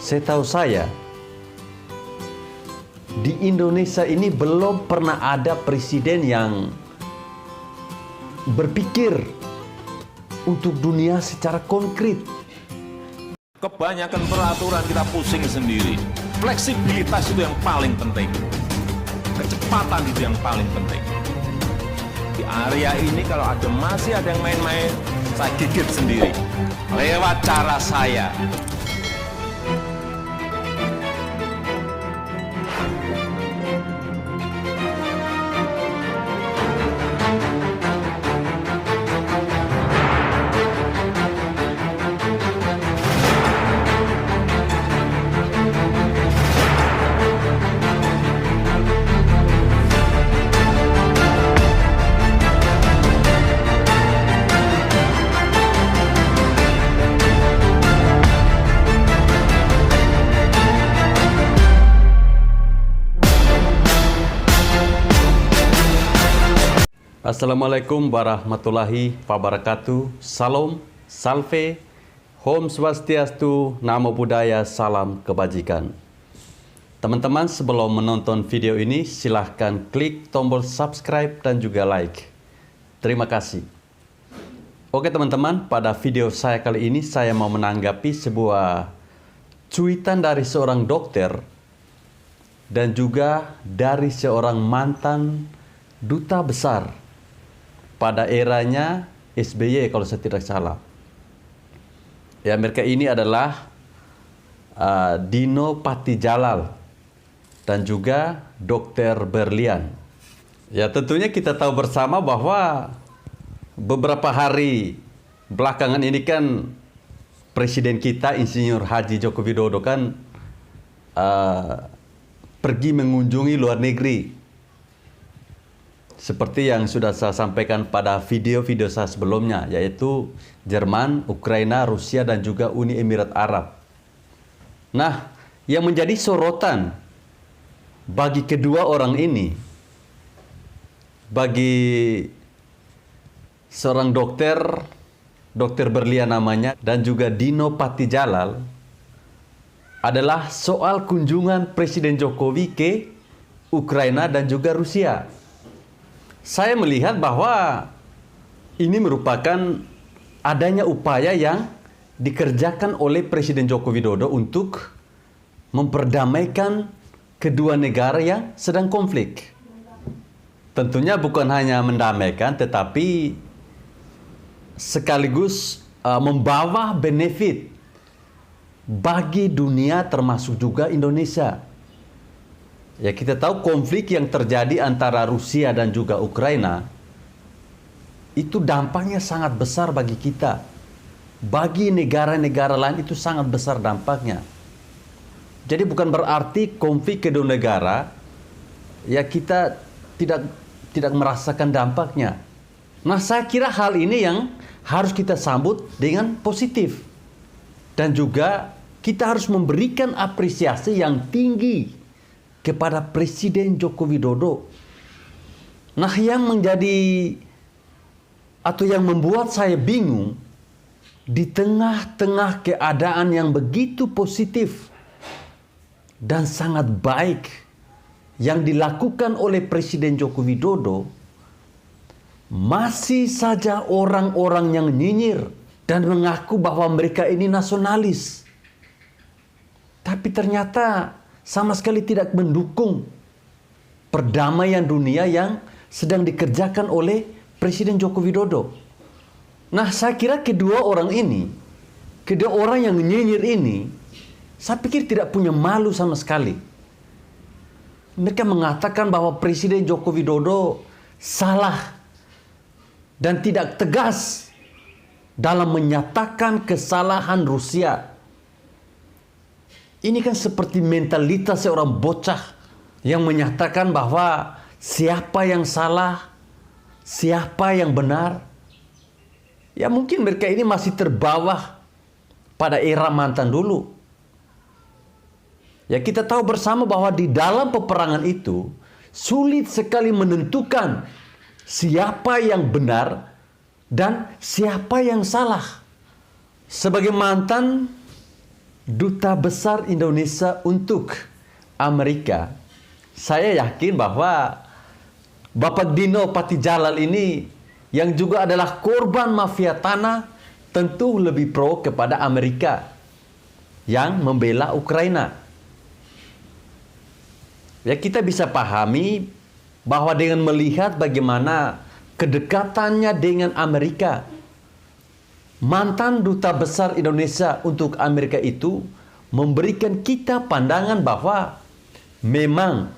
Setahu saya, di Indonesia ini belum pernah ada presiden yang berpikir untuk dunia secara konkret. Kebanyakan peraturan kita pusing sendiri. Fleksibilitas itu yang paling penting. Kecepatan itu yang paling penting. Di area ini kalau masih ada yang main-main, saya gigit sendiri. Lewat cara saya. Assalamualaikum warahmatullahi wabarakatuh. Salam, salve, Om Swastiastu, Namo Buddhaya, salam kebajikan. Teman-teman, sebelum menonton video ini, silahkan klik tombol subscribe dan juga like. Terima kasih. Oke teman-teman, pada video saya kali ini saya mau menanggapi sebuah cuitan dari seorang dokter dan juga dari seorang mantan duta besar pada eranya SBY kalau saya tidak salah. Ya, mereka ini adalah Dino Patijalal dan juga Dr. Berlian. Ya, tentunya kita tahu bersama bahwa beberapa hari belakangan ini kan Presiden kita Insinyur Haji Joko Widodo kan pergi mengunjungi luar negeri. Seperti yang sudah saya sampaikan pada video-video saya sebelumnya, yaitu Jerman, Ukraina, Rusia, dan juga Uni Emirat Arab. Nah, yang menjadi sorotan bagi kedua orang ini, bagi seorang dokter, Dr. Berlian namanya, dan juga Dino Patijalal, adalah soal kunjungan Presiden Jokowi ke Ukraina dan juga Rusia. Saya melihat bahwa ini merupakan adanya upaya yang dikerjakan oleh Presiden Joko Widodo untuk memperdamaikan kedua negara yang sedang konflik. Tentunya bukan hanya mendamaikan, tetapi sekaligus membawa benefit bagi dunia termasuk juga Indonesia. Ya, kita tahu konflik yang terjadi antara Rusia dan juga Ukraina itu dampaknya sangat besar bagi kita. Bagi negara-negara lain itu sangat besar dampaknya. Jadi bukan berarti konflik kedua negara ya kita tidak merasakan dampaknya. Nah, saya kira hal ini yang harus kita sambut dengan positif. Dan juga kita harus memberikan apresiasi yang tinggi kepada Presiden Joko Widodo. Nah, yang menjadi atau yang membuat saya bingung, di tengah-tengah keadaan yang begitu positif dan sangat baik yang dilakukan oleh Presiden Joko Widodo, masih saja orang-orang yang nyinyir dan mengaku bahwa mereka ini nasionalis. Tapi ternyata sama sekali tidak mendukung perdamaian dunia yang sedang dikerjakan oleh Presiden Joko Widodo. Nah, saya kira kedua orang yang nyinyir ini, saya pikir tidak punya malu sama sekali. Mereka mengatakan bahwa Presiden Joko Widodo salah dan tidak tegas dalam menyatakan kesalahan Rusia. Ini kan seperti mentalitas seorang bocah yang menyatakan bahwa siapa yang salah, siapa yang benar. Ya, mungkin mereka ini masih terbawa pada era mantan dulu. Ya, kita tahu bersama bahwa di dalam peperangan itu sulit sekali menentukan siapa yang benar dan siapa yang salah. Sebagai mantan Duta Besar Indonesia untuk Amerika, saya yakin bahwa Bapak Dino Patijalal ini yang juga adalah korban mafia tanah tentu lebih pro kepada Amerika yang membela Ukraina. Ya, kita bisa pahami bahwa dengan melihat bagaimana kedekatannya dengan Amerika, mantan Duta Besar Indonesia untuk Amerika itu memberikan kita pandangan bahwa memang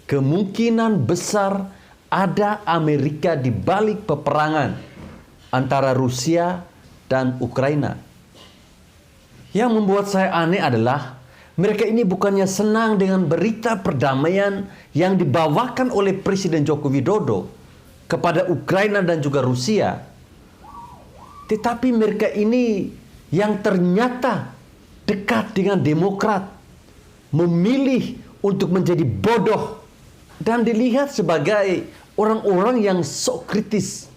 kemungkinan besar ada Amerika di balik peperangan antara Rusia dan Ukraina. Yang membuat saya aneh adalah mereka ini bukannya senang dengan berita perdamaian yang dibawakan oleh Presiden Joko Widodo kepada Ukraina dan juga Rusia. Tetapi mereka ini yang ternyata dekat dengan Demokrat memilih untuk menjadi bodoh dan dilihat sebagai orang-orang yang sok kritis.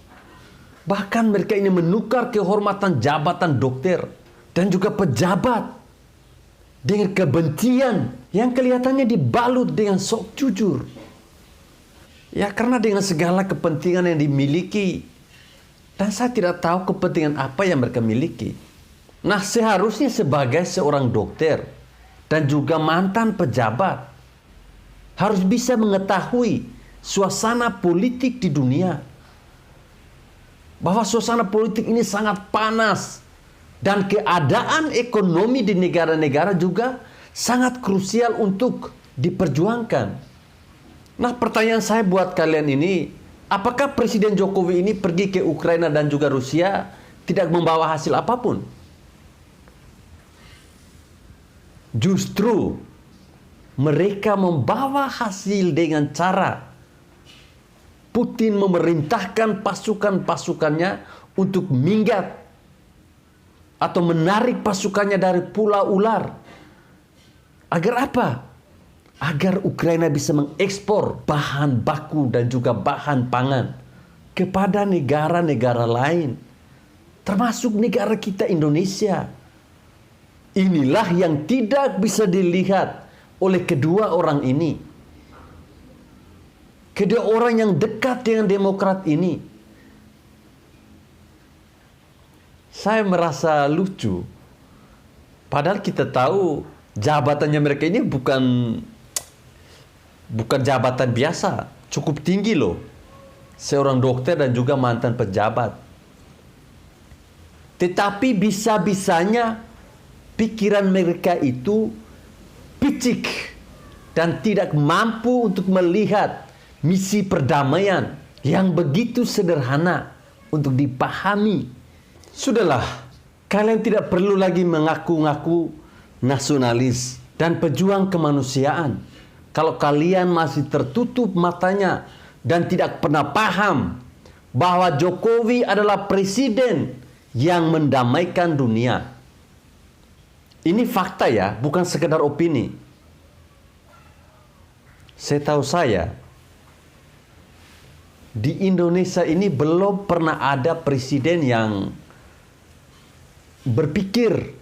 Bahkan mereka ini menukar kehormatan jabatan dokter dan juga pejabat dengan kebencian yang kelihatannya dibalut dengan sok jujur. Ya, karena dengan segala kepentingan yang dimiliki, dan saya tidak tahu kepentingan apa yang mereka miliki. Nah, seharusnya sebagai seorang dokter dan juga mantan pejabat harus bisa mengetahui suasana politik di dunia. Bahwa suasana politik ini sangat panas. Dan keadaan ekonomi di negara-negara juga sangat krusial untuk diperjuangkan. Nah, pertanyaan saya buat kalian ini, apakah Presiden Jokowi ini pergi ke Ukraina dan juga Rusia tidak membawa hasil apapun? Justru mereka membawa hasil dengan cara Putin memerintahkan pasukan-pasukannya untuk minggat atau menarik pasukannya dari Pulau Ular. Agar apa? Agar Ukraina bisa mengekspor bahan baku dan juga bahan pangan kepada negara-negara lain, termasuk negara kita Indonesia. Inilah yang tidak bisa dilihat oleh kedua orang ini. Kedua orang yang dekat dengan Demokrat ini. Saya merasa lucu. Padahal kita tahu jabatannya mereka ini bukan jabatan biasa. Cukup tinggi loh. Seorang dokter dan juga mantan pejabat. Tetapi bisa-bisanya pikiran mereka itu picik dan tidak mampu untuk melihat misi perdamaian yang begitu sederhana untuk dipahami. Sudahlah, kalian tidak perlu lagi mengaku-ngaku nasionalis dan pejuang kemanusiaan kalau kalian masih tertutup matanya dan tidak pernah paham bahwa Jokowi adalah presiden yang mendamaikan dunia. Ini fakta ya, bukan sekedar opini. Setahu saya, di Indonesia ini belum pernah ada presiden yang berpikir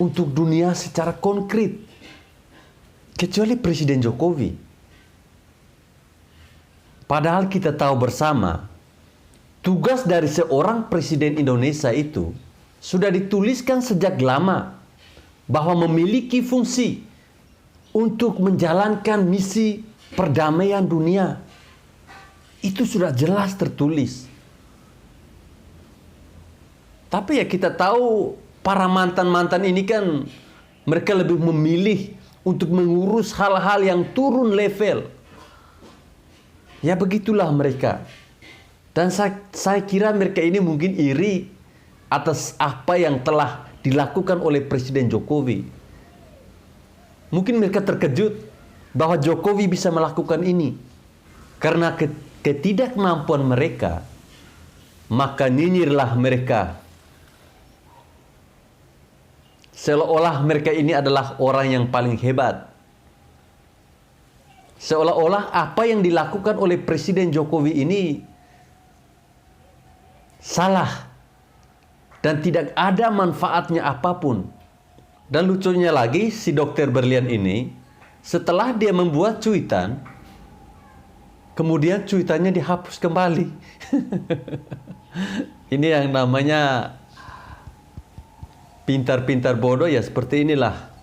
untuk dunia secara konkret, kecuali Presiden Jokowi. Padahal kita tahu bersama, tugas dari seorang presiden Indonesia itu sudah dituliskan sejak lama, bahwa memiliki fungsi untuk menjalankan misi perdamaian dunia. Itu sudah jelas tertulis. Tapi ya kita tahu para mantan-mantan ini kan mereka lebih memilih untuk mengurus hal-hal yang turun level. Ya begitulah mereka. Dan saya kira mereka ini mungkin iri atas apa yang telah dilakukan oleh Presiden Jokowi. Mungkin mereka terkejut bahwa Jokowi bisa melakukan ini. Karena ketidakmampuan mereka, maka nyinyirlah mereka. Seolah-olah mereka ini adalah orang yang paling hebat. Seolah-olah apa yang dilakukan oleh Presiden Jokowi ini salah dan tidak ada manfaatnya apapun Dan lucunya lagi, si dokter berlian ini, setelah dia membuat cuitan, kemudian cuitannya dihapus kembali. Ini yang namanya pintar-pintar bodoh ya, seperti inilah.